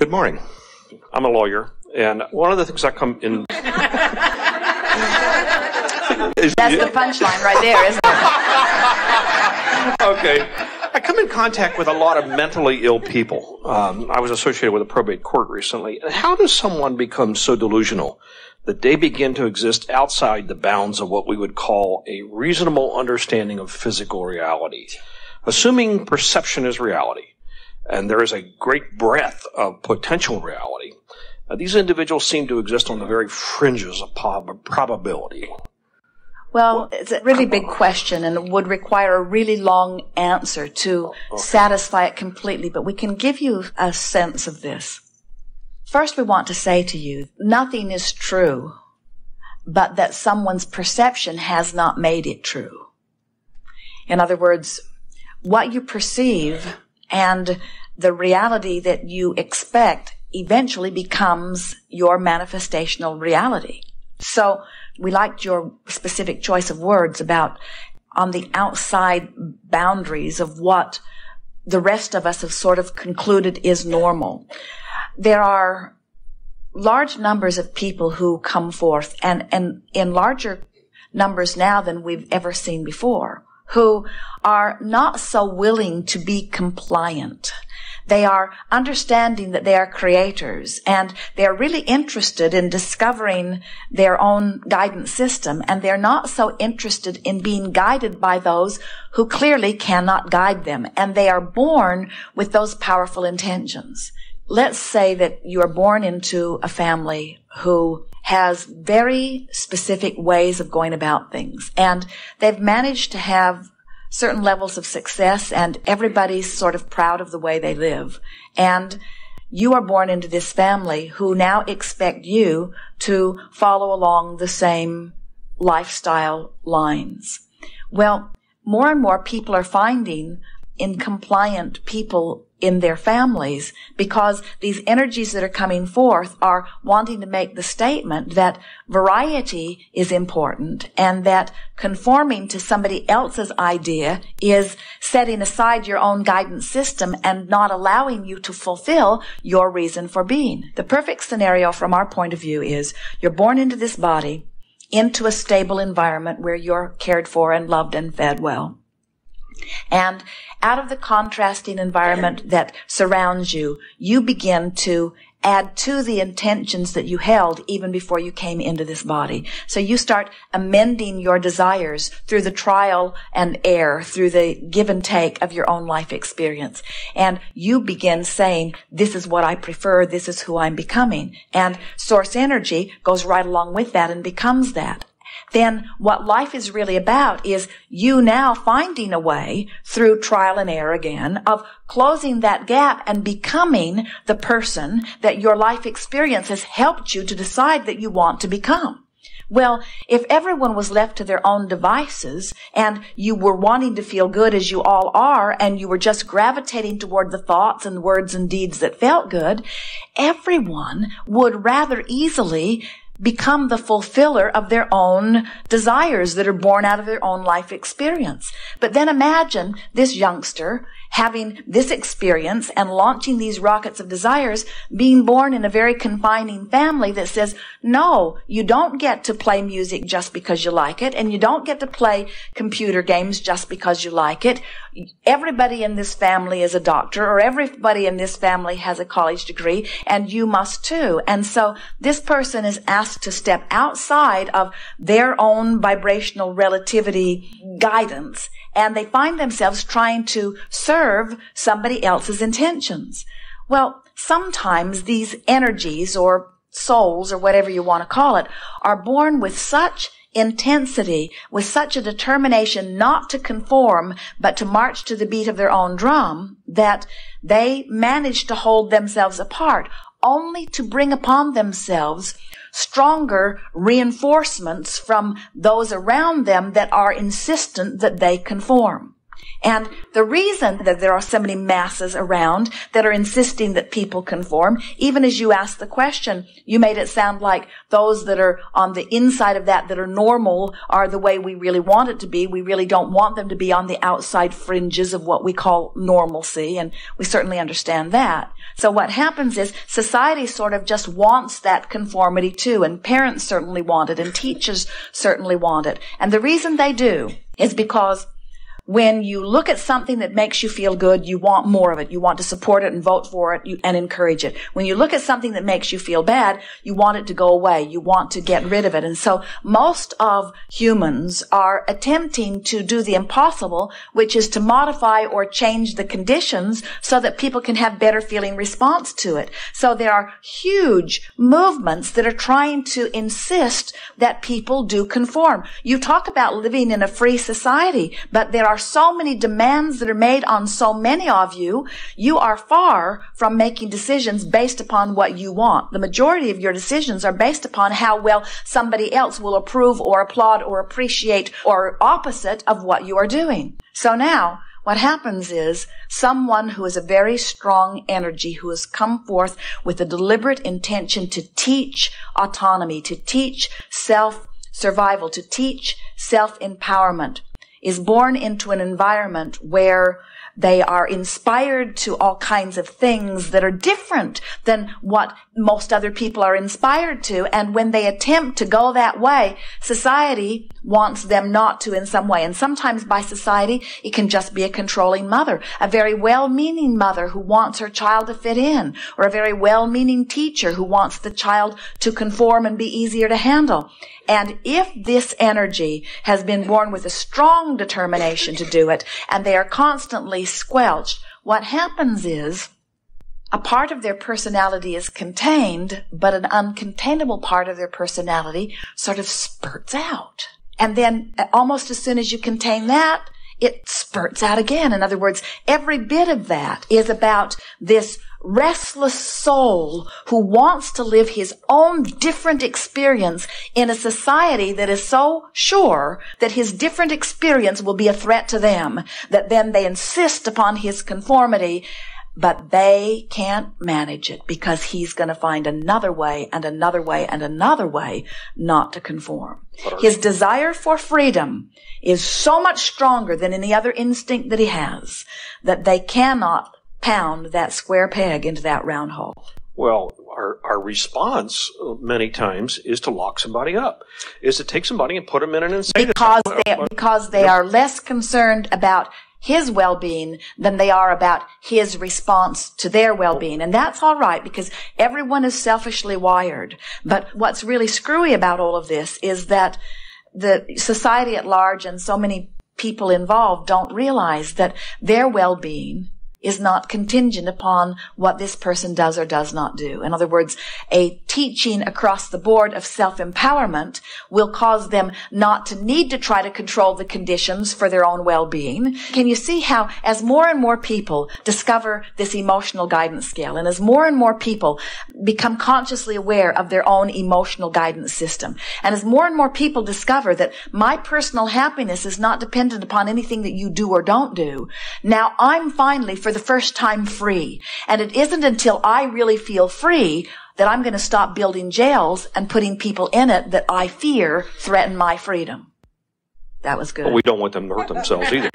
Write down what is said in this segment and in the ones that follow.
Good morning. I'm a lawyer, and one of the things I come in... That's the punchline right there, isn't it? Okay. I come in contact with a lot of mentally ill people. I was associated with a probate court recently. How does someone become so delusional that they begin to exist outside the bounds of what we would call a reasonable understanding of physical reality? Assuming perception is reality, and there is a great breadth of potential reality, these individuals seem to exist on the very fringes of probability. Well, it's a really big question and it would require a really long answer to satisfy it completely, but we can give you a sense of this. First, we want to say to you, nothing is true, but that someone's perception has not made it true. In other words, what you perceive and the reality that you expect eventually becomes your manifestational reality. So we liked your specific choice of words about on the outside boundaries of what the rest of us have sort of concluded is normal. There are large numbers of people who come forth, and in larger numbers now than we've ever seen before, who are not so willing to be compliant. They are understanding that they are creators, and they are really interested in discovering their own guidance system, and they're not so interested in being guided by those who clearly cannot guide them, and they are born with those powerful intentions. Let's say that you are born into a family who has very specific ways of going about things, and they've managed to have certain levels of success, and everybody's sort of proud of the way they live. And you are born into this family who now expect you to follow along the same lifestyle lines. Well, more and more people are finding incompliant people in their families because these energies that are coming forth are wanting to make the statement that variety is important and that conforming to somebody else's idea is setting aside your own guidance system and not allowing you to fulfill your reason for being. The perfect scenario from our point of view is you're born into this body, into a stable environment where you're cared for and loved and fed well. And out of the contrasting environment that surrounds you, you begin to add to the intentions that you held even before you came into this body. So you start amending your desires through the trial and error, through the give and take of your own life experience. And you begin saying, this is what I prefer, this is who I'm becoming. And source energy goes right along with that and becomes that. Then what life is really about is you now finding a way through trial and error again of closing that gap and becoming the person that your life experience has helped you to decide that you want to become. Well, if everyone was left to their own devices and you were wanting to feel good as you all are and you were just gravitating toward the thoughts and words and deeds that felt good, everyone would rather easily become the fulfiller of their own desires that are born out of their own life experience. But then imagine this youngster having this experience and launching these rockets of desires, being born in a very confining family that says, no, you don't get to play music just because you like it, and you don't get to play computer games just because you like it. Everybody in this family is a doctor, or everybody in this family has a college degree, and you must too. And so this person is asked to step outside of their own vibrational relativity guidance, and they find themselves trying to serve somebody else's intentions. Well, sometimes these energies or souls or whatever you want to call it are born with such intensity, with such a determination not to conform but to march to the beat of their own drum, that they manage to hold themselves apart, only to bring upon themselves stronger reinforcements from those around them that are insistent that they conform. And the reason that there are so many masses around that are insisting that people conform, even as you asked the question, you made it sound like those that are on the inside of that are normal are the way we really want it to be. We really don't want them to be on the outside fringes of what we call normalcy, and we certainly understand that. So what happens is society sort of just wants that conformity too, and parents certainly want it, and teachers certainly want it. And the reason they do is because when you look at something that makes you feel good, you want more of it. You want to support it and vote for it and encourage it. When you look at something that makes you feel bad, you want it to go away. You want to get rid of it. And so most of humans are attempting to do the impossible, which is to modify or change the conditions so that people can have better feeling response to it. So there are huge movements that are trying to insist that people do conform. You talk about living in a free society, but there are so many demands that are made on so many of you. You are far from making decisions based upon what you want. The majority of your decisions are based upon how well somebody else will approve or applaud or appreciate or opposite of what you are doing. So now, what happens is someone who is a very strong energy, who has come forth with a deliberate intention to teach autonomy, to teach self-survival, to teach self-empowerment, is born into an environment where they are inspired to all kinds of things that are different than what most other people are inspired to. And when they attempt to go that way, society wants them not to in some way. And sometimes by society, it can just be a controlling mother, a very well-meaning mother who wants her child to fit in, or a very well-meaning teacher who wants the child to conform and be easier to handle. And if this energy has been born with a strong determination to do it, and they are constantly squelched, what happens is a part of their personality is contained, but an uncontainable part of their personality sort of spurts out. And then almost as soon as you contain that, it spurts out again. In other words, every bit of that is about this restless soul who wants to live his own different experience in a society that is so sure that his different experience will be a threat to them, that then they insist upon his conformity, but they can't manage it because he's going to find another way and another way and another way not to conform. His desire for freedom is so much stronger than any other instinct that he has that they cannot pound that square peg into that round hole. Well, our response many times is to lock somebody up, is to take somebody and put them in an insane because they are less concerned about his well-being than they are about his response to their well-being. And that's all right because everyone is selfishly wired. But what's really screwy about all of this is that the society at large and so many people involved don't realize that their well-being is not contingent upon what this person does or does not do. In other words, a teaching across the board of self-empowerment will cause them not to need to try to control the conditions for their own well-being. Can you see how as more and more people discover this emotional guidance scale, and as more and more people become consciously aware of their own emotional guidance system, and as more and more people discover that my personal happiness is not dependent upon anything that you do or don't do, now I'm finally, for the first time, free. And it isn't until I really feel free that I'm going to stop building jails and putting people in it that I fear threaten my freedom. That was good. Well, we don't want them to hurt themselves either.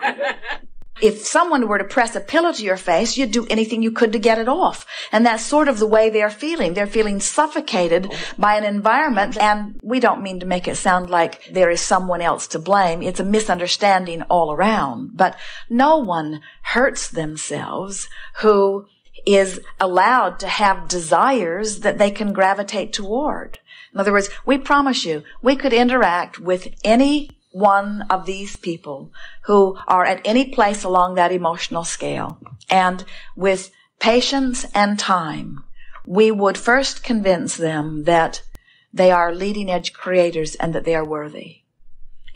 If someone were to press a pillow to your face, you'd do anything you could to get it off. And that's sort of the way they're feeling. They're feeling suffocated by an environment. And we don't mean to make it sound like there is someone else to blame. It's a misunderstanding all around. But no one hurts themselves who is allowed to have desires that they can gravitate toward. In other words, we promise you, we could interact with any one of these people who are at any place along that emotional scale. And with patience and time, we would first convince them that they are leading edge creators and that they are worthy.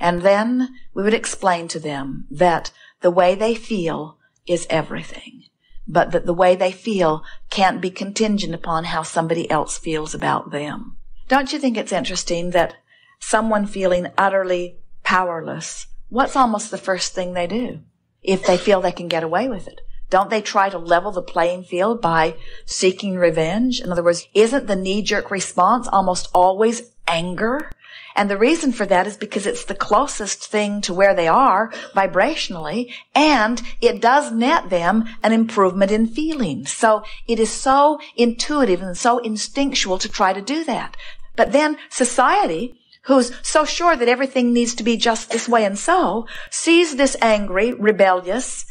And then we would explain to them that the way they feel is everything, but that the way they feel can't be contingent upon how somebody else feels about them. Don't you think it's interesting that someone feeling utterly powerless, what's almost the first thing they do? if they feel they can get away with it? Don't they try to level the playing field by seeking revenge? In other words, isn't the knee-jerk response almost always anger? And the reason for that is because it's the closest thing to where they are vibrationally, and it does net them an improvement in feelings. So it is so intuitive and so instinctual to try to do that. But then society, who's so sure that everything needs to be just this way and so, sees this angry, rebellious,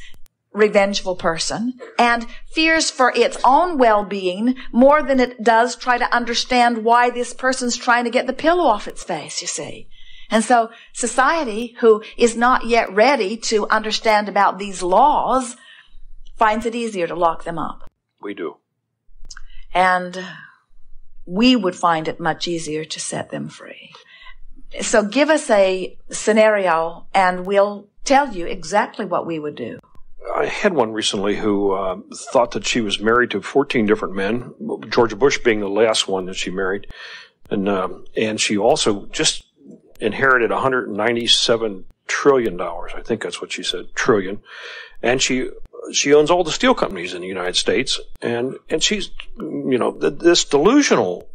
revengeful person and fears for its own well-being more than it does try to understand why this person's trying to get the pillow off its face, you see. And so society, who is not yet ready to understand about these laws, finds it easier to lock them up. We do. And we would find it much easier to set them free. So give us a scenario and we'll tell you exactly what we would do. I had one recently who thought that she was married to 14 different men, George Bush being the last one that she married. And she also just inherited $197 trillion. I think that's what she said, trillion. And she owns all the steel companies in the United States. And she's, this delusional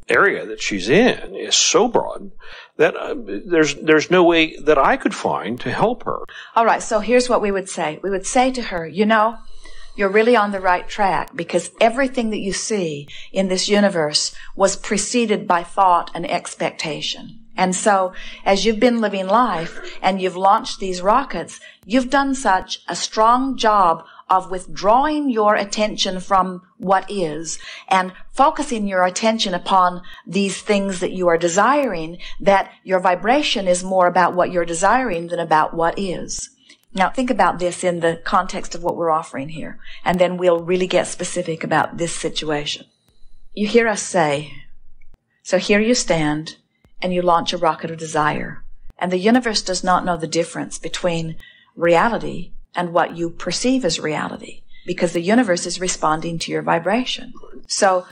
area that she's in is so broad that there's no way that I could find to help her. All right, so here's what we would say. We would say to her, you're really on the right track because everything that you see in this universe was preceded by thought and expectation. And so as you've been living life and you've launched these rockets, you've done such a strong job of withdrawing your attention from what is and focusing your attention upon these things that you are desiring, that your vibration is more about what you're desiring than about what is. Now, think about this in the context of what we're offering here, and then we'll really get specific about this situation. You hear us say, so here you stand, and you launch a rocket of desire, and the universe does not know the difference between reality and what you perceive as reality, because the universe is responding to your vibration. So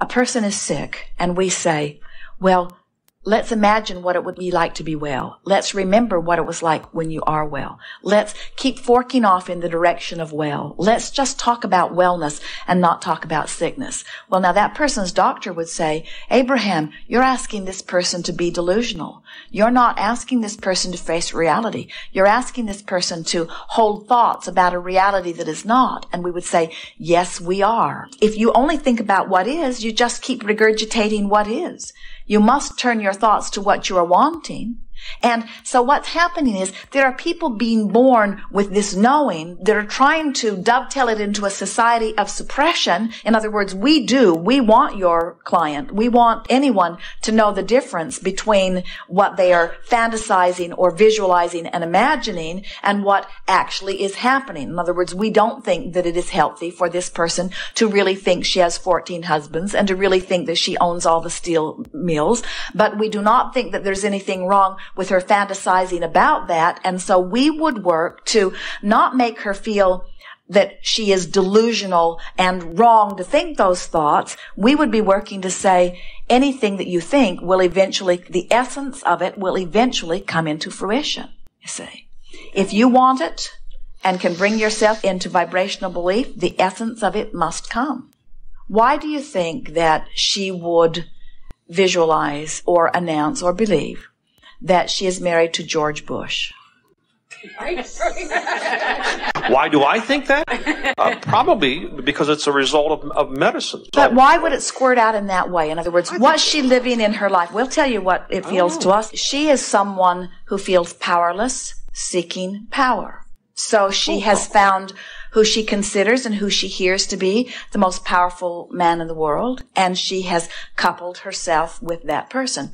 a person is sick, and we say, well, let's imagine what it would be like to be well. Let's remember what it was like when you are well. Let's keep forking off in the direction of well. Let's just talk about wellness and not talk about sickness. Well, now that person's doctor would say, Abraham, you're asking this person to be delusional. You're not asking this person to face reality. You're asking this person to hold thoughts about a reality that is not. And we would say, yes, we are. If you only think about what is, you just keep regurgitating what is. You must turn your thoughts to what you are wanting. And so what's happening is there are people being born with this knowing that are trying to dovetail it into a society of suppression. In other words, we want your client. We want anyone to know the difference between what they are fantasizing or visualizing and imagining and what actually is happening. In other words, we don't think that it is healthy for this person to really think she has 14 husbands and to really think that she owns all the steel mills. But we do not think that there's anything wrong with her fantasizing about that. And so we would work to not make her feel that she is delusional and wrong to think those thoughts. We would be working to say anything that you think will eventually, the essence of it will eventually come into fruition, you see. If you want it and can bring yourself into vibrational belief, the essence of it must come. Why do you think that she would visualize or announce or believe that she is married to George Bush? Why do I think that? Probably because it's a result of medicine. But why would it squirt out in that way? In other words, what's she living in her life? We'll tell you what it feels to us. She is someone who feels powerless, seeking power. So she has found who she considers and who she hears to be the most powerful man in the world, and she has coupled herself with that person.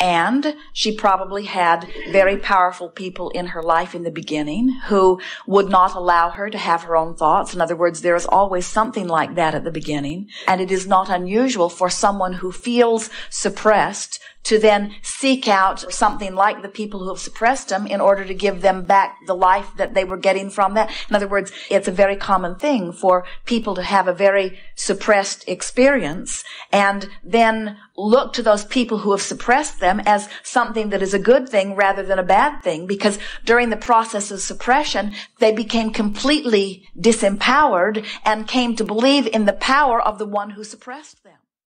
And she probably had very powerful people in her life in the beginning who would not allow her to have her own thoughts. In other words, there is always something like that at the beginning. And it is not unusual for someone who feels suppressed to then seek out something like the people who have suppressed them in order to give them back the life that they were getting from that. In other words, it's a very common thing for people to have a very suppressed experience and then look to those people who have suppressed them as something that is a good thing rather than a bad thing, because during the process of suppression, they became completely disempowered and came to believe in the power of the one who suppressed them.